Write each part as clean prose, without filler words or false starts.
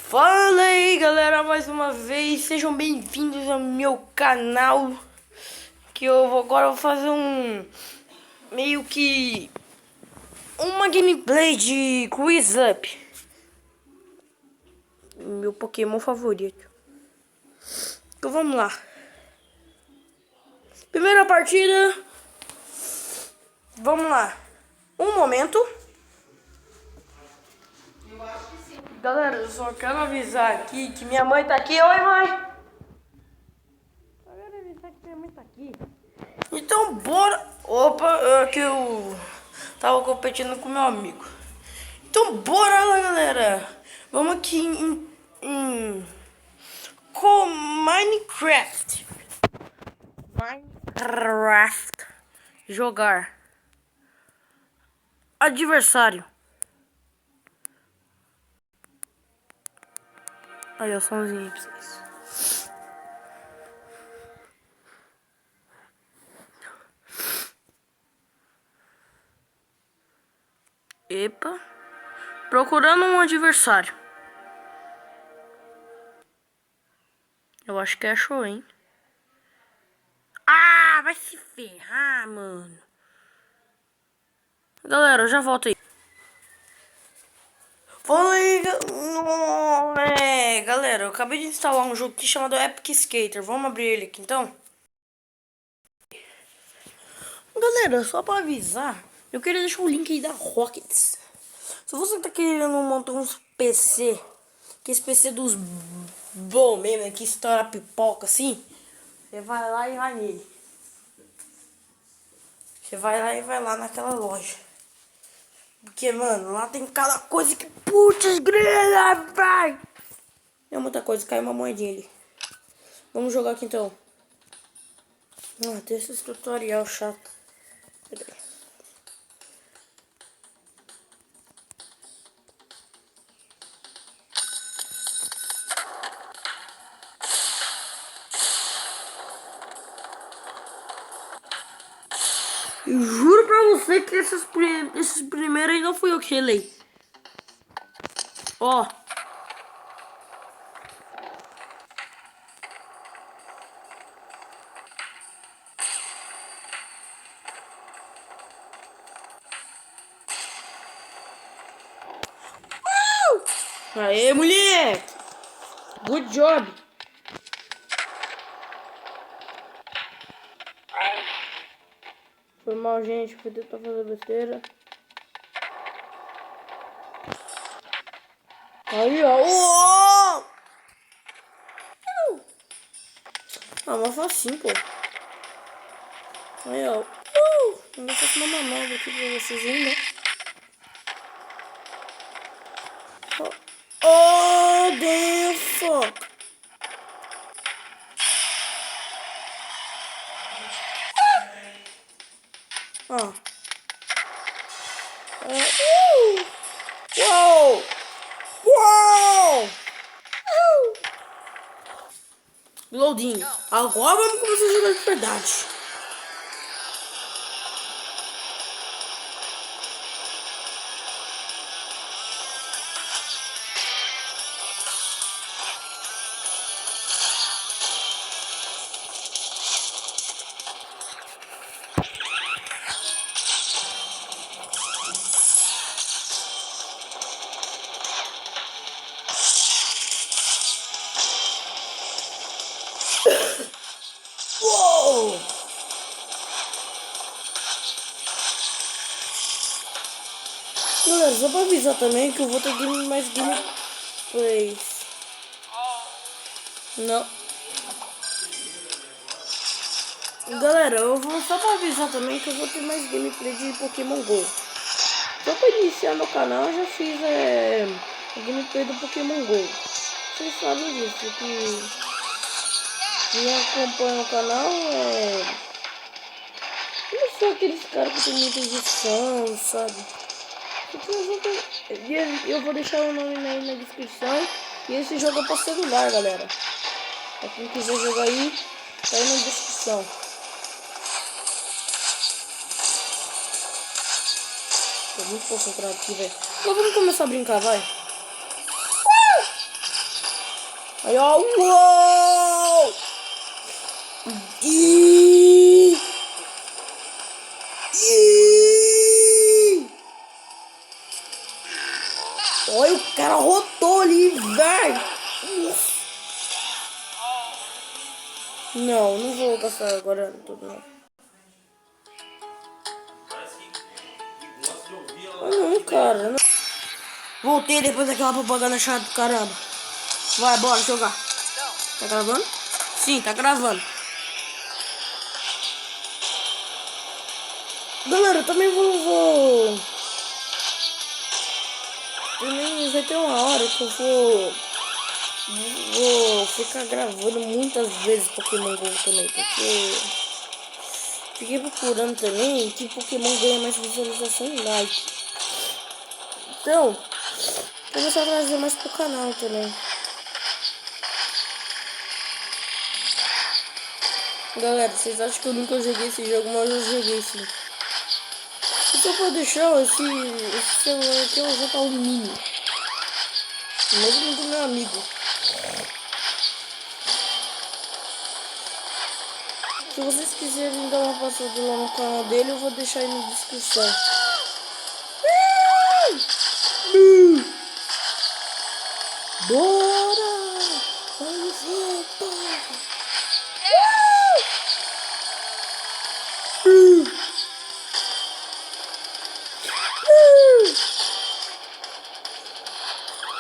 Fala aí galera, mais uma vez, sejam bem-vindos ao meu canal. Que agora vou fazer meio que uma gameplay de Quiz Up, meu Pokémon favorito. Então vamos lá. Primeira partida. Vamos lá. Um momento. Galera, eu só quero avisar aqui que minha mãe tá aqui. Oi, mãe! Só quero avisar que minha mãe tá aqui. Então, bora. Opa, que eu tava competindo com meu amigo. Então, bora lá, galera. Vamos aqui com Minecraft. Jogar. Adversário. Aí, o somzinho aí pra vocês. Epa. Procurando um adversário. Eu acho que achou, hein? Ah, vai se ferrar, mano. Galera, eu já volto aí. Fala aí, galera, eu acabei de instalar um jogo aqui chamado Epic Skater. Vamos abrir ele aqui, então? Galera, só pra avisar, eu queria deixar o link aí da Rockets. Se você tá querendo montar uns PC, que esse PC dos bom mesmo, que estoura pipoca assim, você vai lá e vai nele. Você vai lá e vai lá naquela loja. Porque, mano, lá tem cada coisa que... Putz, grila, vai! É muita coisa, caiu uma moedinha ali. Vamos jogar aqui, então. Ah, tem esse tutorial chato. Pera aí. Eu juro pra você que esses primeiros aí não fui eu que relei. Ó. Aê, moleque! Good job! Foi mal, gente. Fui tentar fazer besteira. Aí, ó. Uou! Ah, mas facinho, pô. Aí, ó. Vou deixar uma nova aqui pra vocês ainda. Oh, damn fuck. Ó. Uou! Uou! Loading. Agora vamos começar a jogar de verdade. Uou! Galera, só pra avisar também que eu vou ter mais gameplays. Não. Galera, eu vou só pra avisar também que eu vou ter mais gameplay de Pokémon GO. Só pra iniciar meu canal eu já fiz a gameplay do Pokémon GO. Vocês sabem disso, que quem acompanha o canal eu não sou aqueles caras que tem muita edição, sabe? Eu vou deixar o nome aí na descrição. E esse jogo é pra celular, galera. Pra quem quiser jogar aí, tá aí na descrição. Tô muito concentrado aqui, velho. Então vamos começar a brincar, vai. Aí, ó. Uou! E... Olha, o cara rodou ali, velho. Não vou gastar agora tudo, não. Ah, não, cara. Não. Voltei depois daquela propaganda chata do caramba. Vai, bora jogar. Tá gravando? Sim, tá gravando. Galera, eu também vou... Também vai ter uma hora que eu vou ficar gravando muitas vezes Pokémon GO também, porque fiquei procurando também que Pokémon ganha mais visualização e like. Então, vou começar a trazer mais pro canal também. Galera, vocês acham que eu nunca joguei esse jogo, mas eu joguei sim. E só pra deixar esse celular aqui, eu já tá um mini. Mesmo do meu amigo. Se vocês quiserem dar uma passada lá no canal dele, eu vou deixar aí na descrição. Bora! Vamos voltar!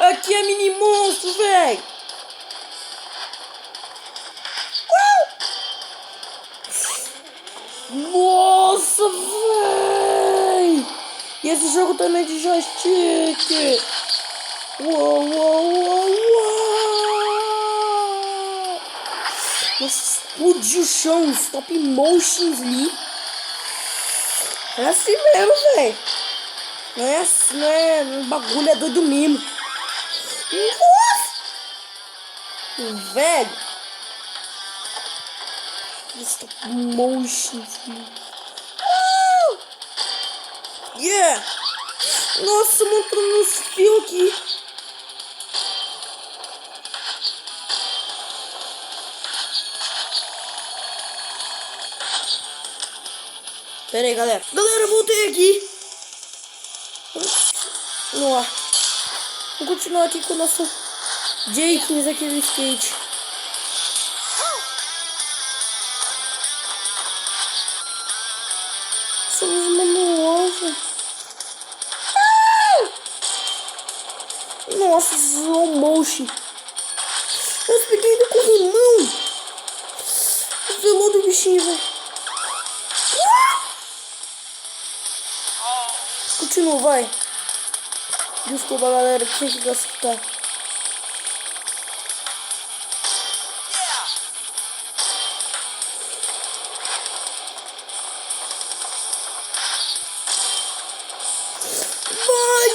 Aqui é mini monstro, velho! Nossa, velho! E esse jogo também é de joystick! Uou, uou, uou, uou! Nossa, explodiu o chão, stop motions ali. É assim mesmo, velho. Não é assim, não é. O bagulho é doido mesmo. Nossa! Velho. Stop motions. Yeah! Nossa, montando nos fios aqui. Pera aí, galera. Galera, voltei aqui. Vamos continuar aqui com o nosso Jakins aqui no skate. Somos manuosos. Nossa, slow motion. Eu peguei do corrimão. Velou do bichinho, velho. Continua, vai. Desculpa, galera, que tem que gastar. Vai!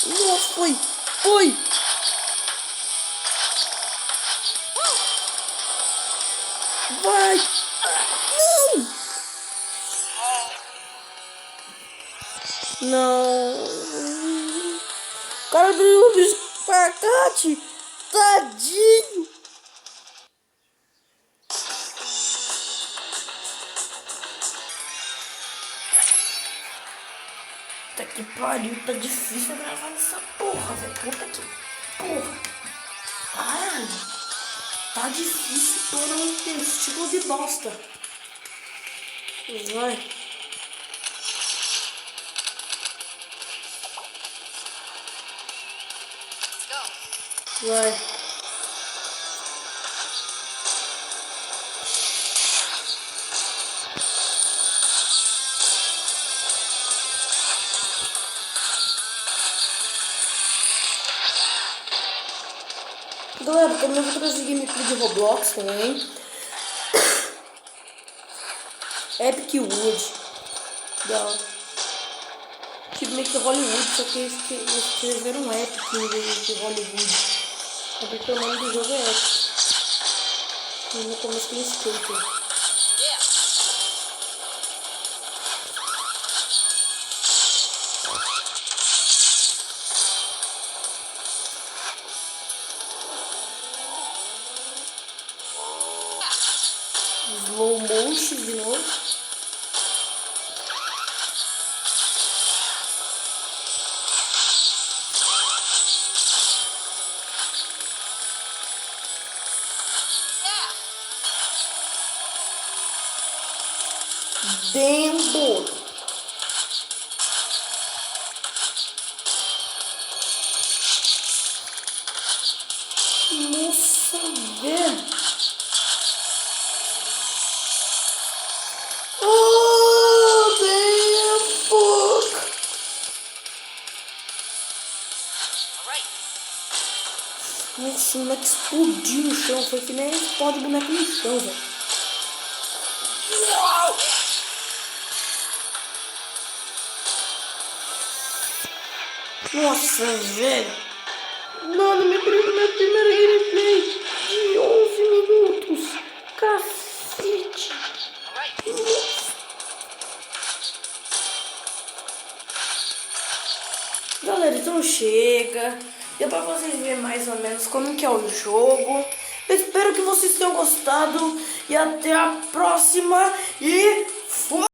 Nossa, foi! Vai! Não! O cara abriu o bicho pra abacate! Tadinho! Puta que pariu, tá difícil gravar nessa porra, velho. Puta que porra! Caralho! Tá difícil para um testículo de bosta. Vai. Vai. Galera, também vou trazer gameplay de Roblox também. Epic Wood. Legal. Tipo meio que Hollywood, só que eles escreveram Epic em vez de Hollywood. É porque o nome do jogo é Epic. E no começo tem skate. slow motion de novo. Dembo. Nossa, velho. Oh, damn, fuck. Nossa, o moleque explodiu no chão. Foi que nem explode boneco no chão, velho. Nossa, velho. Mano, minha primeira gameplay de 11 minutos. Cacete. Galera, então chega. Deu pra vocês verem mais ou menos como que é o jogo. Eu espero que vocês tenham gostado. E até a próxima. E fui!